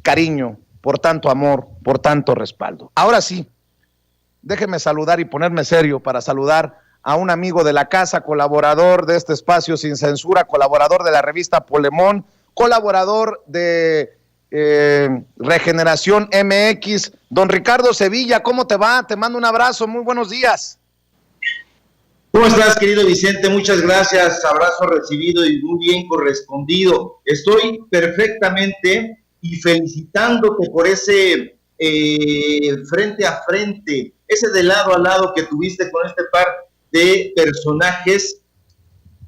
cariño, por tanto amor, por tanto respaldo. Ahora sí, déjeme saludar y ponerme serio para saludar a un amigo de la casa, colaborador de este espacio Sin Censura, colaborador de la revista Polemón, colaborador de Regeneración MX, don Ricardo Sevilla. ¿Cómo te va? Te mando un abrazo, muy buenos días. ¿Cómo estás, querido Vicente? Muchas gracias, abrazo recibido y muy bien correspondido. Estoy perfectamente y felicitándote por ese frente a frente, ese de lado a lado que tuviste con este par de personajes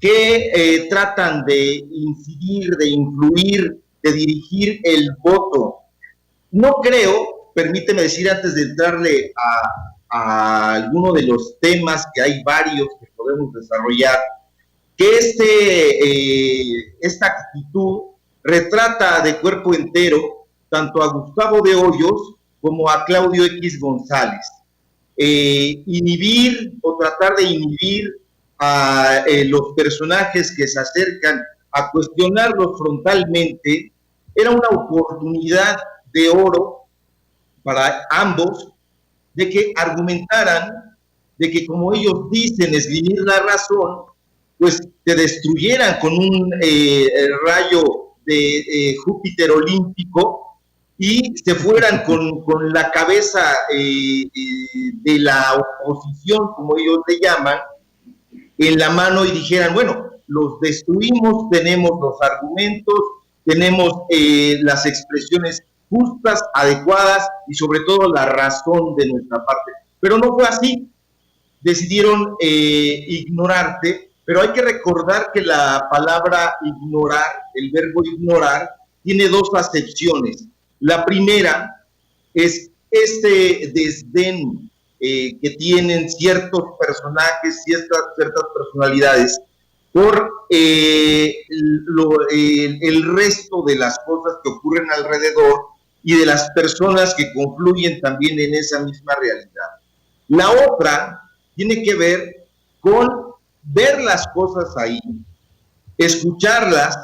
que tratan de incidir, de influir, de dirigir el voto. No creo, permíteme decir antes de entrarle a alguno de los temas, que hay varios que podemos desarrollar, que esta actitud retrata de cuerpo entero tanto a Gustavo de Hoyos como a Claudio X González. Inhibir o tratar de inhibir a los personajes que se acercan a cuestionarlos frontalmente era una oportunidad de oro para ambos de que argumentaran, de que como ellos dicen esgrimir la razón, pues te destruyeran con un rayo de Júpiter olímpico y se fueran con la cabeza de la oposición, como ellos le llaman, en la mano y dijeran, bueno, los destruimos, tenemos los argumentos, tenemos las expresiones justas, adecuadas y sobre todo la razón de nuestra parte. Pero no fue así, decidieron ignorarte, pero hay que recordar que la palabra ignorar, el verbo ignorar, tiene dos acepciones. La primera es este desdén que tienen ciertos personajes, ciertas personalidades por el resto de las cosas que ocurren alrededor y de las personas que confluyen también en esa misma realidad. La otra tiene que ver con ver las cosas ahí, escucharlas,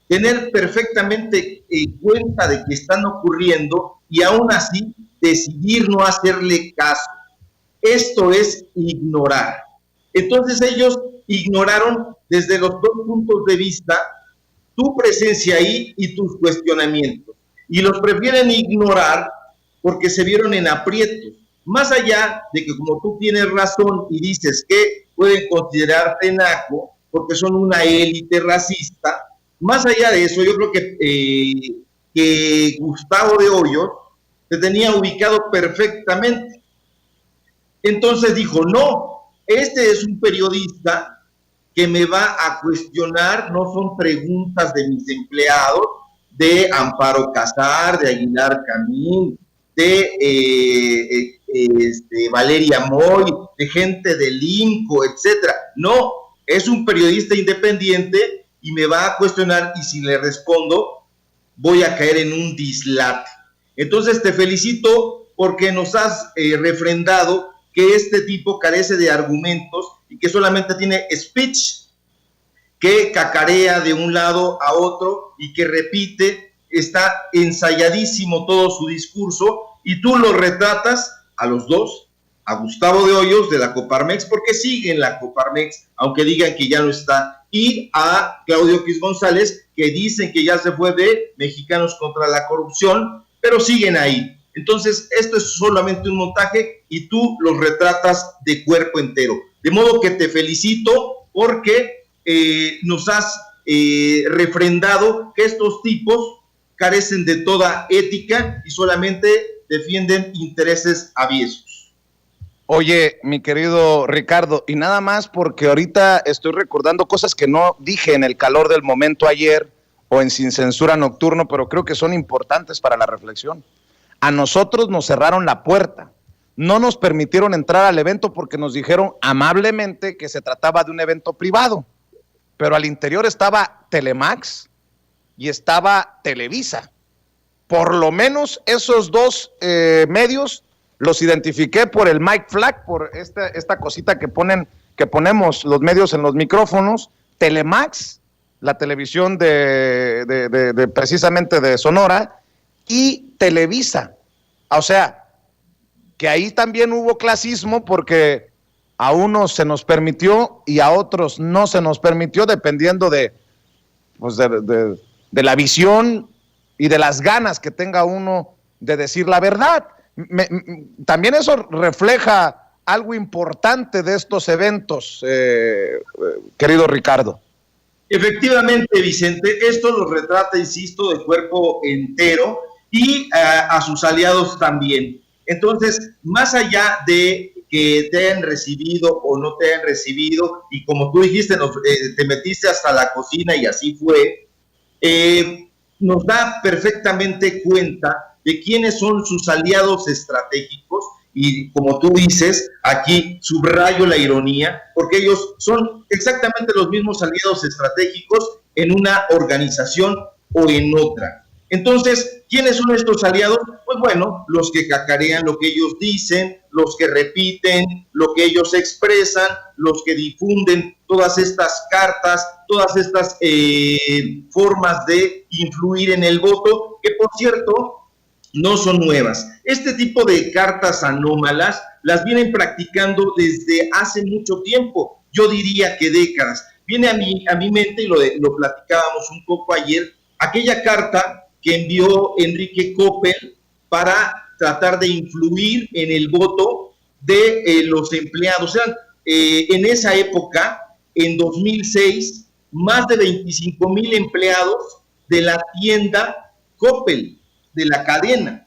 tener perfectamente en cuenta de que están ocurriendo y aún así decidir no hacerle caso. Esto es ignorar. Entonces ellos ignoraron desde los dos puntos de vista tu presencia ahí y tus cuestionamientos. Y los prefieren ignorar porque se vieron en aprietos. Más allá de que como tú tienes razón y dices que pueden considerarte naco porque son una élite racista, más allá de eso yo creo que Gustavo de Hoyos te tenía ubicado perfectamente. Entonces dijo, no, este es un periodista que me va a cuestionar, no son preguntas de mis empleados, de Amparo Casar, de Aguilar Camín, de Valeria Moy, de gente del INCO, etcétera. No, es un periodista independiente y me va a cuestionar y si le respondo voy a caer en un dislate. Entonces te felicito porque nos has refrendado que este tipo carece de argumentos y que solamente tiene speech, que cacarea de un lado a otro y que repite, está ensayadísimo todo su discurso y tú lo retratas a los dos, a Gustavo de Hoyos de la Coparmex, porque sigue en la Coparmex, aunque digan que ya no está, y a Claudio X González, que dicen que ya se fue de Mexicanos contra la Corrupción, pero siguen ahí. Entonces, esto es solamente un montaje y tú los retratas de cuerpo entero. De modo que te felicito porque nos has refrendado que estos tipos carecen de toda ética y solamente defienden intereses aviesos. Oye, mi querido Ricardo, y nada más porque ahorita estoy recordando cosas que no dije en el calor del momento ayer o en Sin Censura Nocturno, pero creo que son importantes para la reflexión. A nosotros nos cerraron la puerta, no nos permitieron entrar al evento porque nos dijeron amablemente que se trataba de un evento privado, pero al interior estaba Telemax y estaba Televisa. Por lo menos esos dos medios los identifiqué por el mic flag, por esta cosita que ponemos los medios en los micrófonos. Telemax, la televisión de precisamente de Sonora, y Televisa. O sea, que ahí también hubo clasismo porque a unos se nos permitió y a otros no se nos permitió, dependiendo de la visión y de las ganas que tenga uno de decir la verdad. También eso refleja algo importante de estos eventos, querido Ricardo. Efectivamente, Vicente, esto lo retrata, insisto, de cuerpo entero y a sus aliados también. Entonces, más allá de que te hayan recibido o no te hayan recibido, y como tú dijiste, te metiste hasta la cocina y así fue, nos da perfectamente cuenta de quiénes son sus aliados estratégicos, y como tú dices, aquí subrayo la ironía, porque ellos son exactamente los mismos aliados estratégicos en una organización o en otra. Entonces, ¿quiénes son estos aliados? Pues bueno, los que cacarean lo que ellos dicen, los que repiten lo que ellos expresan, los que difunden todas estas cartas, todas estas formas de influir en el voto, que por cierto, no son nuevas. Este tipo de cartas anómalas las vienen practicando desde hace mucho tiempo, yo diría que décadas. Viene a mi mente, y lo platicábamos un poco ayer, aquella carta que envió Enrique Coppel para tratar de influir en el voto de los empleados. O sea, en esa época, en 2006, más de 25,000 empleados de la tienda Coppel, de la cadena.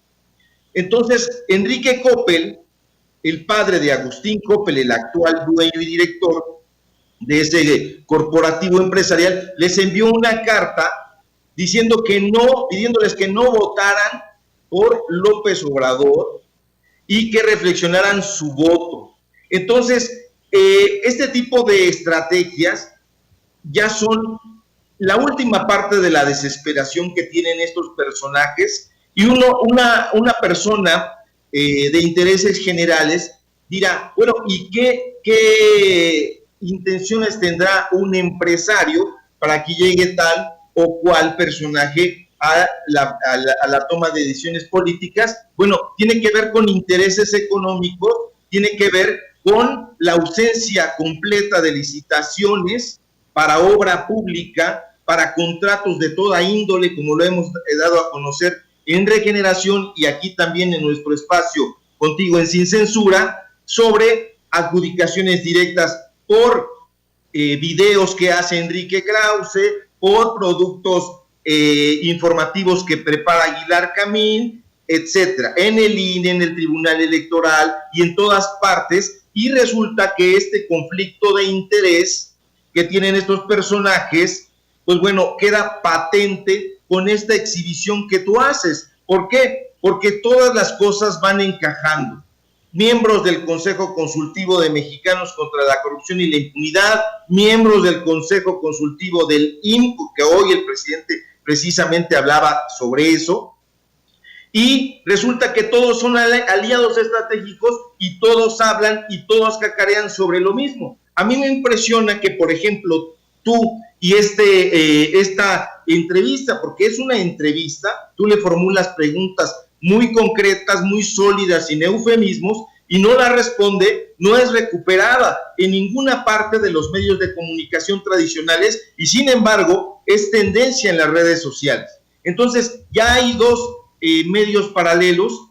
Entonces, Enrique Coppel, el padre de Agustín Coppel, el actual dueño y director de ese corporativo empresarial, les envió una carta diciendo que no, pidiéndoles que no votaran por López Obrador y que reflexionaran su voto. Entonces, este tipo de estrategias ya son la última parte de la desesperación que tienen estos personajes, y una persona de intereses generales dirá, bueno, ¿y qué intenciones tendrá un empresario para que llegue tal o cual personaje a la toma de decisiones políticas? Bueno, tiene que ver con intereses económicos, tiene que ver con la ausencia completa de licitaciones para obra pública, para contratos de toda índole, como lo hemos dado a conocer en Regeneración y aquí también en nuestro espacio Contigo en Sin Censura, sobre adjudicaciones directas por videos que hace Enrique Krause, por productos informativos que prepara Aguilar Camín, etcétera, en el INE, en el Tribunal Electoral y en todas partes. Y resulta que este conflicto de interés que tienen estos personajes, pues bueno, queda patente con esta exhibición que tú haces. ¿Por qué? Porque todas las cosas van encajando. Miembros del Consejo Consultivo de Mexicanos contra la Corrupción y la Impunidad, miembros del Consejo Consultivo del INCO, que hoy el presidente precisamente hablaba sobre eso, y resulta que todos son aliados estratégicos y todos hablan y todos cacarean sobre lo mismo. A mí me impresiona que, por ejemplo, tú y esta entrevista, porque es una entrevista, tú le formulas preguntas muy concretas, muy sólidas, sin eufemismos, y no la responde, no es recuperada en ninguna parte de los medios de comunicación tradicionales, y sin embargo es tendencia en las redes sociales. Entonces ya hay dos medios paralelos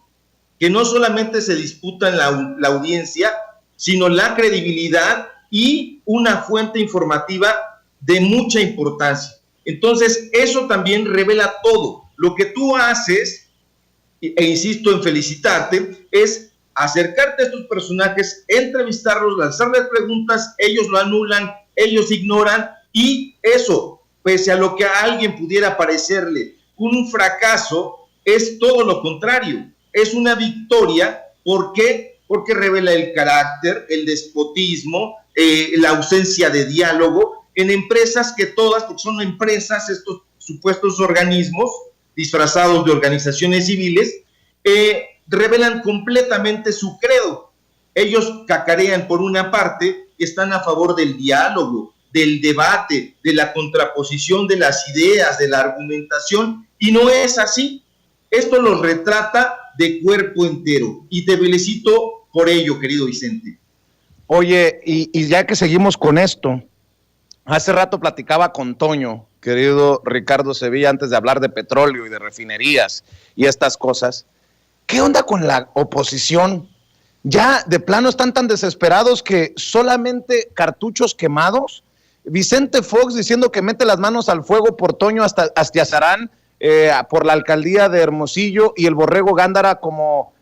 que no solamente se disputan la audiencia, sino la credibilidad y una fuente informativa de mucha importancia. Entonces, eso también revela todo. Lo que tú haces, e insisto en felicitarte, es acercarte a estos personajes, entrevistarlos, lanzarles preguntas, ellos lo anulan, ellos ignoran, y eso, pese a lo que a alguien pudiera parecerle un fracaso, es todo lo contrario, es una victoria. ¿Por qué? Porque revela el carácter, el despotismo, la ausencia de diálogo en empresas que todas, porque son empresas, estos supuestos organismos disfrazados de organizaciones civiles, revelan completamente su credo. Ellos cacarean por una parte, están a favor del diálogo, del debate, de la contraposición de las ideas, de la argumentación, y no es así. Esto los retrata de cuerpo entero y te felicito por ello, querido Vicente. Oye, y ya que seguimos con esto, hace rato platicaba con Toño, querido Ricardo Sevilla, antes de hablar de petróleo y de refinerías y estas cosas. ¿Qué onda con la oposición? Ya de plano están tan desesperados que solamente cartuchos quemados. Vicente Fox diciendo que mete las manos al fuego por Toño Astiazarán, por la alcaldía de Hermosillo, y el Borrego Gándara como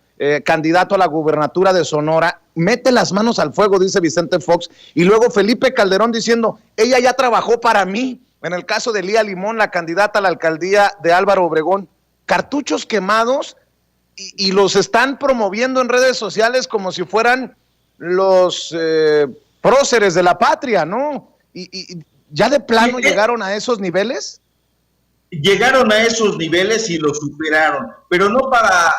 candidato a la gubernatura de Sonora. Mete las manos al fuego, dice Vicente Fox. Y luego Felipe Calderón diciendo, ella ya trabajó para mí. En el caso de Lía Limón, la candidata a la alcaldía de Álvaro Obregón. Cartuchos quemados y los están promoviendo en redes sociales como si fueran los próceres de la patria, ¿no? Y ya de plano llegaron a esos niveles. Llegaron a esos niveles y lo superaron, pero no para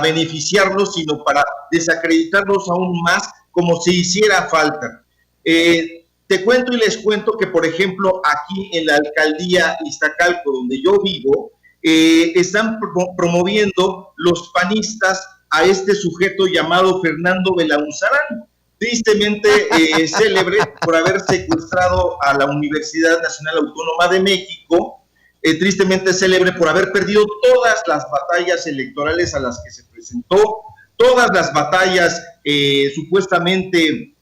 beneficiarlos, sino para desacreditarlos aún más, como si hiciera falta. Te cuento y les cuento que, por ejemplo, aquí en la alcaldía Iztacalco, donde yo vivo, están promoviendo los panistas a este sujeto llamado Fernando Belaunzarán, tristemente célebre por haber secuestrado a la Universidad Nacional Autónoma de México, tristemente célebre por haber perdido todas las batallas electorales a las que se presentó, todas las batallas supuestamente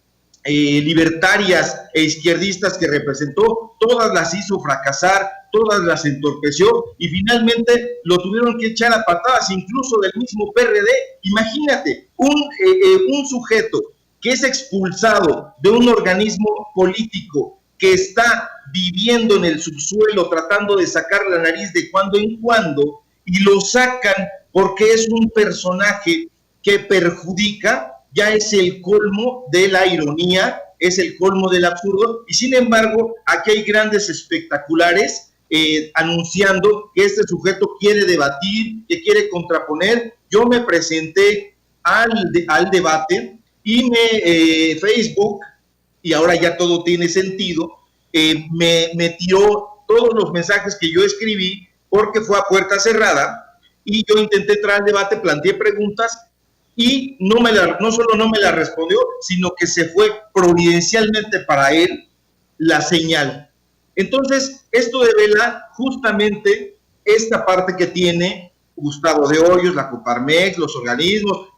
libertarias e izquierdistas que representó, todas las hizo fracasar, todas las entorpeció y finalmente lo tuvieron que echar a patadas, incluso del mismo PRD. Imagínate, un sujeto que es expulsado de un organismo político, que está viviendo en el subsuelo tratando de sacar la nariz de cuando en cuando, y lo sacan porque es un personaje que perjudica, ya es el colmo de la ironía, es el colmo del absurdo, y sin embargo, aquí hay grandes espectaculares anunciando que este sujeto quiere debatir, que quiere contraponer. Yo me presenté al debate, y Facebook, y ahora ya todo tiene sentido, me tiró todos los mensajes que yo escribí porque fue a puerta cerrada y yo intenté entrar al debate, planteé preguntas y no solo no me la respondió, sino que se fue providencialmente para él la señal. Entonces, esto devela justamente esta parte que tiene Gustavo de Hoyos, la Coparmex, los organismos,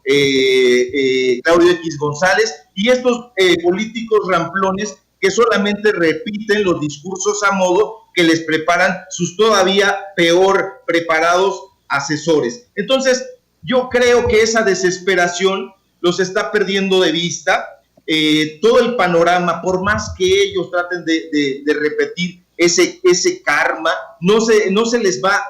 Claudio X González y estos políticos ramplones que solamente repiten los discursos a modo que les preparan sus todavía peor preparados asesores. Entonces, yo creo que esa desesperación los está perdiendo de vista. Todo el panorama, por más que ellos traten de repetir ese karma, no se les va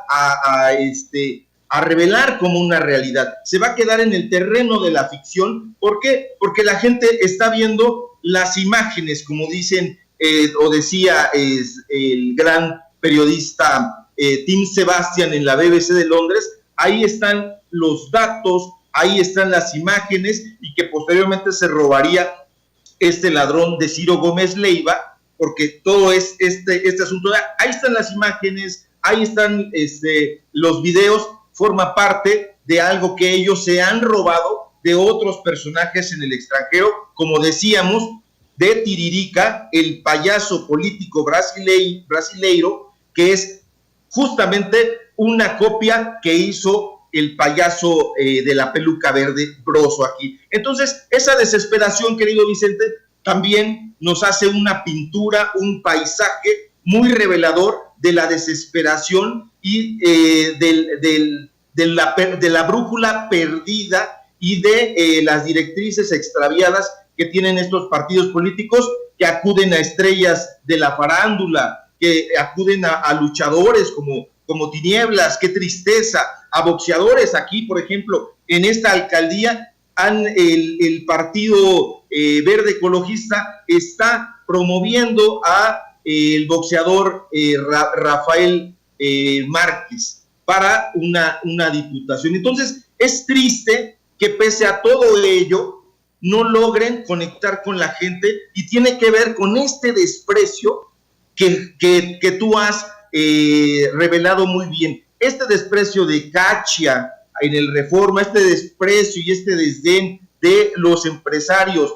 a revelar como una realidad. Se va a quedar en el terreno de la ficción. ¿Por qué? Porque la gente está viendo las imágenes, como dicen o decía el gran periodista Tim Sebastian en la BBC de Londres. Ahí están los datos, ahí están las imágenes, y que posteriormente se robaría este ladrón de Ciro Gómez Leiva, porque todo es este asunto. Ahí están las imágenes, ahí están los videos, forma parte de algo que ellos se han robado de otros personajes en el extranjero, como decíamos, de Tiririca, el payaso político brasileiro, que es justamente una copia que hizo el payaso de la peluca verde, Broso, aquí. Entonces, esa desesperación, querido Vicente, también nos hace una pintura, un paisaje muy revelador de la desesperación y de la brújula perdida y de las directrices extraviadas que tienen estos partidos políticos, que acuden a estrellas de la farándula, que acuden a luchadores como Tinieblas, qué tristeza, a boxeadores. Aquí, por ejemplo, en esta alcaldía, el Partido Verde Ecologista está promoviendo a el boxeador Rafael Márquez para una diputación. Entonces, es triste que pese a todo ello no logren conectar con la gente, y tiene que ver con este desprecio que tú has revelado muy bien. este desprecio de Cacha en el Reforma, este desprecio y este desdén de los empresarios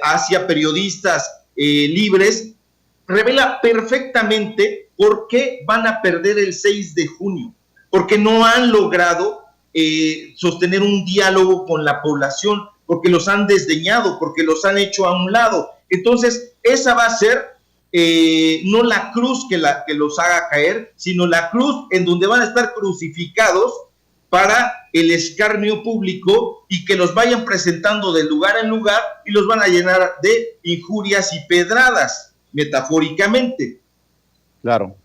hacia periodistas libres, revela perfectamente por qué van a perder el 6 de junio, porque no han logrado sostener un diálogo con la población, porque los han desdeñado, porque los han hecho a un lado. Entonces, esa va a ser no la cruz que los haga caer, sino la cruz en donde van a estar crucificados para el escarnio público y que los vayan presentando de lugar en lugar y los van a llenar de injurias y pedradas, metafóricamente. Claro.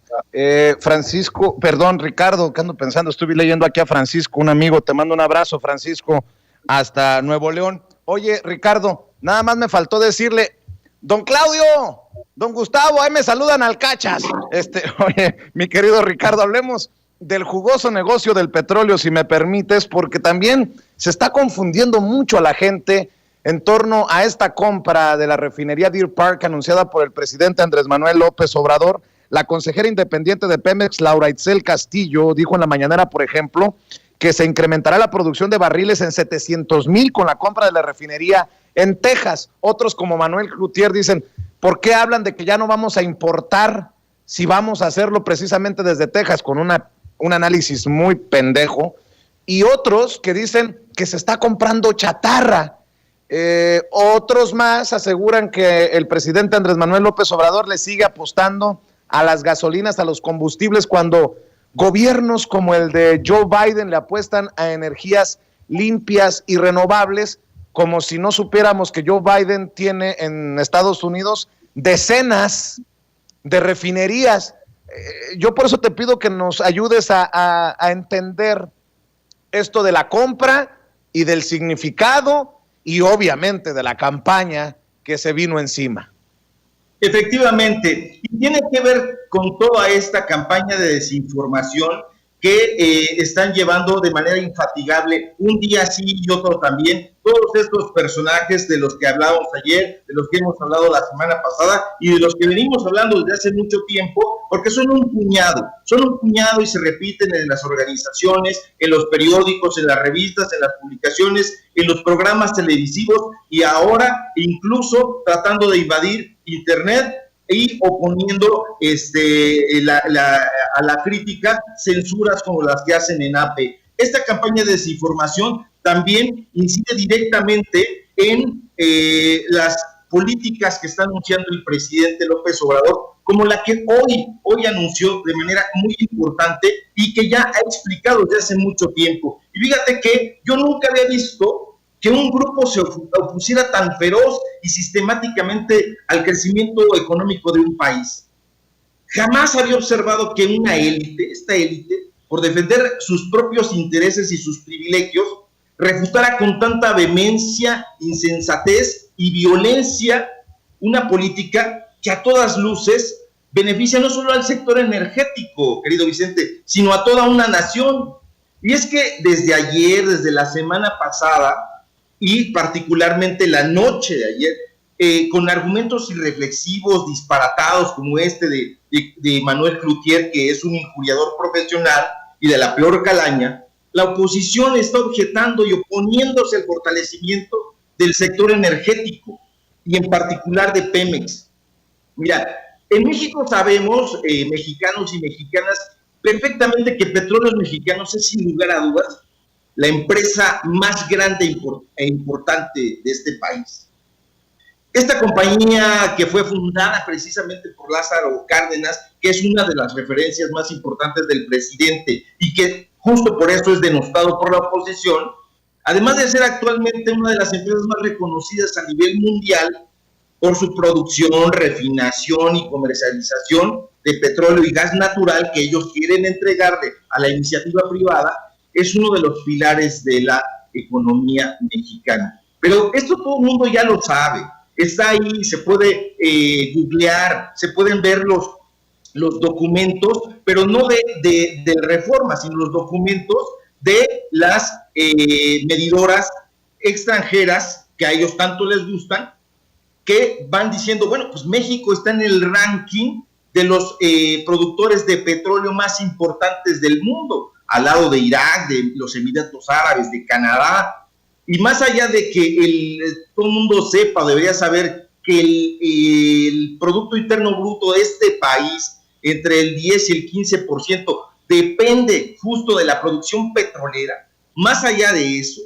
Ricardo, que ando pensando, estuve leyendo aquí a Francisco, un amigo, te mando un abrazo, Francisco, hasta Nuevo León. Oye, Ricardo, nada más me faltó decirle, don Claudio, don Gustavo, ahí me saludan al Cachas. Oye, mi querido Ricardo, hablemos del jugoso negocio del petróleo, si me permites, porque también se está confundiendo mucho a la gente en torno a esta compra de la refinería Deer Park anunciada por el presidente Andrés Manuel López Obrador. La consejera independiente de Pemex, Laura Itzel Castillo, dijo en la mañanera, por ejemplo, que se incrementará la producción de barriles en 700,000 con la compra de la refinería en Texas. Otros como Manuel Cloutier dicen, ¿por qué hablan de que ya no vamos a importar si vamos a hacerlo precisamente desde Texas? Con un análisis muy pendejo. Y otros que dicen que se está comprando chatarra. Otros más aseguran que el presidente Andrés Manuel López Obrador le sigue apostando a las gasolinas, a los combustibles, cuando gobiernos como el de Joe Biden le apuestan a energías limpias y renovables, como si no supiéramos que Joe Biden tiene en Estados Unidos decenas de refinerías. Yo por eso te pido que nos ayudes a entender esto de la compra y del significado y obviamente de la campaña que se vino encima. Efectivamente, y tiene que ver con toda esta campaña de desinformación que están llevando de manera infatigable un día sí y otro también, todos estos personajes de los que hablábamos ayer, de los que hemos hablado la semana pasada y de los que venimos hablando desde hace mucho tiempo, porque son un puñado y se repiten en las organizaciones, en los periódicos, en las revistas, en las publicaciones, en los programas televisivos y ahora incluso tratando de invadir Internet y oponiendo a la crítica censuras como las que hacen en AP. Esta campaña de desinformación también incide directamente en las políticas que está anunciando el presidente López Obrador, como la que hoy anunció de manera muy importante y que ya ha explicado desde hace mucho tiempo. Y fíjate que yo nunca había visto que un grupo se opusiera tan feroz y sistemáticamente al crecimiento económico de un país. Jamás había observado que una élite, esta élite, por defender sus propios intereses y sus privilegios, refutara con tanta vehemencia, insensatez y violencia una política que a todas luces beneficia no solo al sector energético, querido Vicente, sino a toda una nación. Y es que desde ayer, desde la semana pasada, y particularmente la noche de ayer, con argumentos irreflexivos, disparatados, como este de Manuel Cloutier, que es un injuriador profesional y de la peor calaña, la oposición está objetando y oponiéndose al fortalecimiento del sector energético, y en particular de Pemex. Mira, en México sabemos, mexicanos y mexicanas, perfectamente que Petróleos Mexicanos es, sin lugar a dudas, la empresa más grande e importante de este país. Esta compañía, que fue fundada precisamente por Lázaro Cárdenas, que es una de las referencias más importantes del presidente y que justo por eso es denostado por la oposición, además de ser actualmente una de las empresas más reconocidas a nivel mundial por su producción, refinación y comercialización de petróleo y gas natural que ellos quieren entregarle a la iniciativa privada, es uno de los pilares de la economía mexicana. Pero esto todo el mundo ya lo sabe, está ahí, se puede googlear, se pueden ver los documentos, pero no de Reforma, sino los documentos de las medidoras extranjeras que a ellos tanto les gustan, que van diciendo, bueno, pues México está en el ranking de los productores de petróleo más importantes del mundo, al lado de Irak, de los Emiratos Árabes, de Canadá. Y más allá de que todo el mundo sepa, debería saber que el Producto Interno Bruto de este país, entre el 10 y el 15%, depende justo de la producción petrolera. Más allá de eso,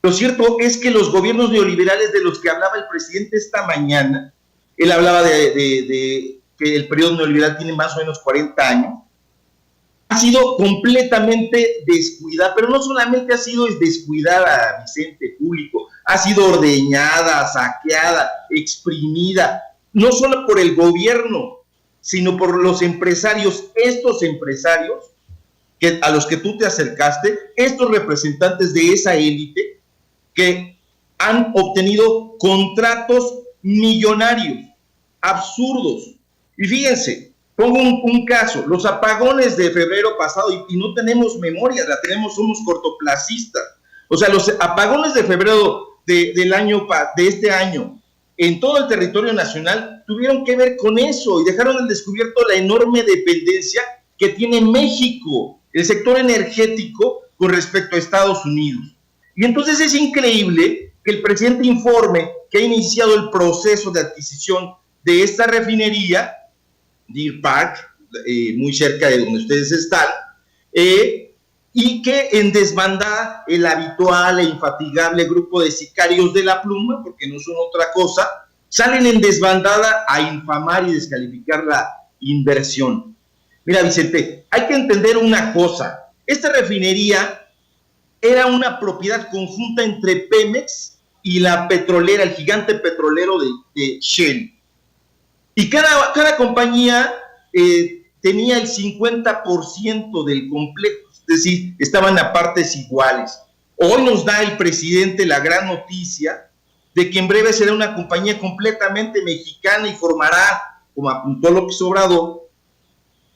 lo cierto es que los gobiernos neoliberales de los que hablaba el presidente esta mañana, él hablaba de que el periodo neoliberal tiene más o menos 40 años, ha sido completamente descuidada, pero no solamente ha sido descuidada, Vicente, público, ha sido ordeñada, saqueada, exprimida, no solo por el gobierno, sino por los empresarios, estos empresarios a los que tú te acercaste, estos representantes de esa élite que han obtenido contratos millonarios, absurdos. Y fíjense, pongo un caso, los apagones de febrero pasado, y no tenemos memoria, somos cortoplacistas. O sea, los apagones de febrero de este año en todo el territorio nacional tuvieron que ver con eso y dejaron al descubierto la enorme dependencia que tiene México, el sector energético, con respecto a Estados Unidos. Y entonces es increíble que el presidente informe que ha iniciado el proceso de adquisición de esta refinería, Deer Park, muy cerca de donde ustedes están, y que en desbandada el habitual e infatigable grupo de sicarios de la pluma, porque no son otra cosa, salen en desbandada a infamar y descalificar la inversión. Mira, Vicente, hay que entender una cosa. Esta refinería era una propiedad conjunta entre Pemex y la petrolera, el gigante petrolero de Shell. Y cada compañía tenía el 50% del complejo, es decir, estaban a partes iguales. Hoy nos da el presidente la gran noticia de que en breve será una compañía completamente mexicana y formará, como apuntó López Obrador,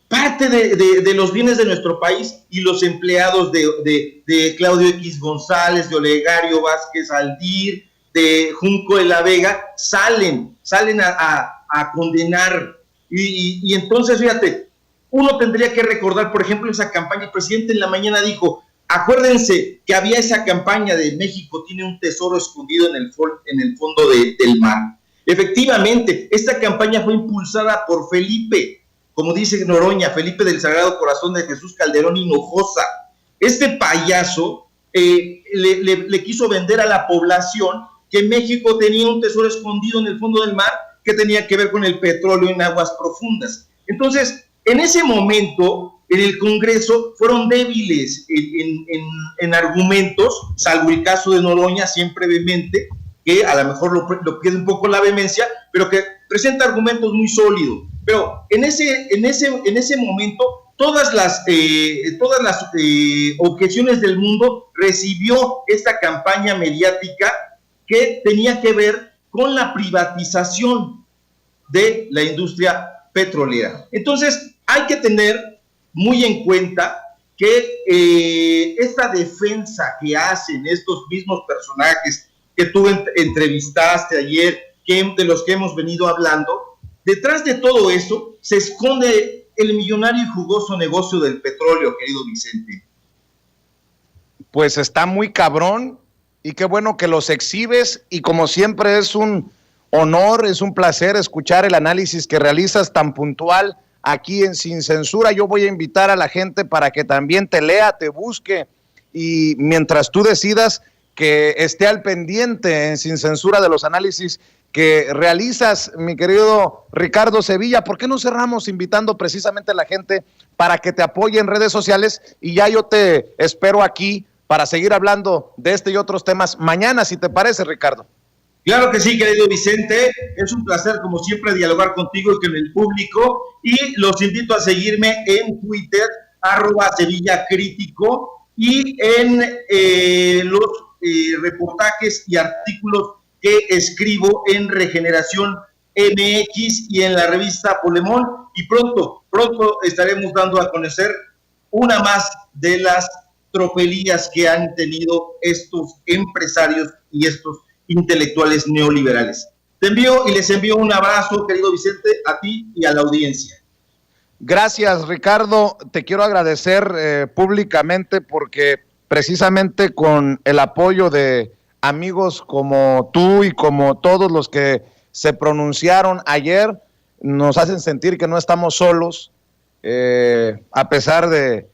parte de los bienes de nuestro país, y los empleados de Claudio X González, de Olegario Vázquez Aldir, de Junco de la Vega, salen a condenar. Y entonces, fíjate, uno tendría que recordar, por ejemplo, esa campaña. El presidente en la mañana dijo, acuérdense que había esa campaña de México tiene un tesoro escondido en el fondo del mar. Efectivamente, esta campaña fue impulsada por Felipe, como dice Noroña, Felipe del Sagrado Corazón de Jesús Calderón Hinojosa. Este payaso le quiso vender a la población que México tenía un tesoro escondido en el fondo del mar que tenía que ver con el petróleo en aguas profundas. Entonces, en ese momento, en el Congreso, fueron débiles en argumentos, salvo el caso de Noroña, siempre vehemente, que a lo mejor lo pierde un poco la vehemencia, pero que presenta argumentos muy sólidos. Pero en ese momento, todas las objeciones del mundo recibió esta campaña mediática que tenía que ver con la privatización de la industria petrolera. Entonces, hay que tener muy en cuenta que esta defensa que hacen estos mismos personajes que tú entrevistaste ayer, de los que hemos venido hablando, detrás de todo eso se esconde el millonario y jugoso negocio del petróleo, querido Vicente. Pues está muy cabrón, y qué bueno que los exhibes, y como siempre es un honor, es un placer escuchar el análisis que realizas tan puntual aquí en Sin Censura. Yo voy a invitar a la gente para que también te lea, te busque, y mientras tú decidas, que esté al pendiente en Sin Censura de los análisis que realizas, mi querido Ricardo Sevilla. ¿Por qué no cerramos invitando precisamente a la gente para que te apoye en redes sociales? Y ya yo te espero aquí para seguir hablando de este y otros temas mañana, si te parece, Ricardo. Claro que sí, querido Vicente, es un placer como siempre dialogar contigo y con el público, y los invito a seguirme en Twitter, @SevillaCrítico, y en los reportajes y artículos que escribo en Regeneración MX y en la revista Polemón, y pronto estaremos dando a conocer una más de las tropelías que han tenido estos empresarios y estos intelectuales neoliberales. Te envío y les envío un abrazo, querido Vicente, a ti y a la audiencia. Gracias, Ricardo. Te quiero agradecer públicamente porque precisamente con el apoyo de amigos como tú y como todos los que se pronunciaron ayer, nos hacen sentir que no estamos solos, a pesar de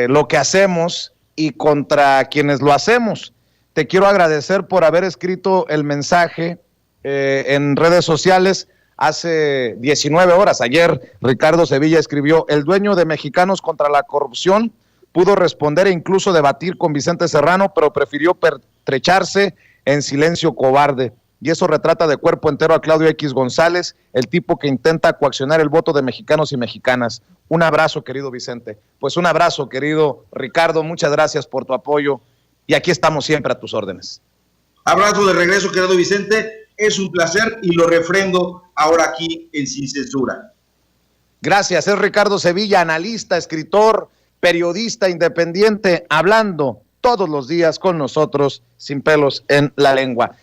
lo que hacemos y contra quienes lo hacemos. Te quiero agradecer por haber escrito el mensaje en redes sociales. Hace 19 horas, ayer, Ricardo Sevilla escribió: el dueño de Mexicanos contra la Corrupción pudo responder e incluso debatir con Vicente Serrano, pero prefirió pertrecharse en silencio cobarde. Y eso retrata de cuerpo entero a Claudio X González, el tipo que intenta coaccionar el voto de mexicanos y mexicanas. Un abrazo, querido Vicente. Pues un abrazo, querido Ricardo. Muchas gracias por tu apoyo y aquí estamos siempre a tus órdenes. Abrazo de regreso, querido Vicente. Es un placer y lo refrendo ahora aquí en Sin Censura. Gracias, es Ricardo Sevilla, analista, escritor, periodista independiente, hablando todos los días con nosotros sin pelos en la lengua.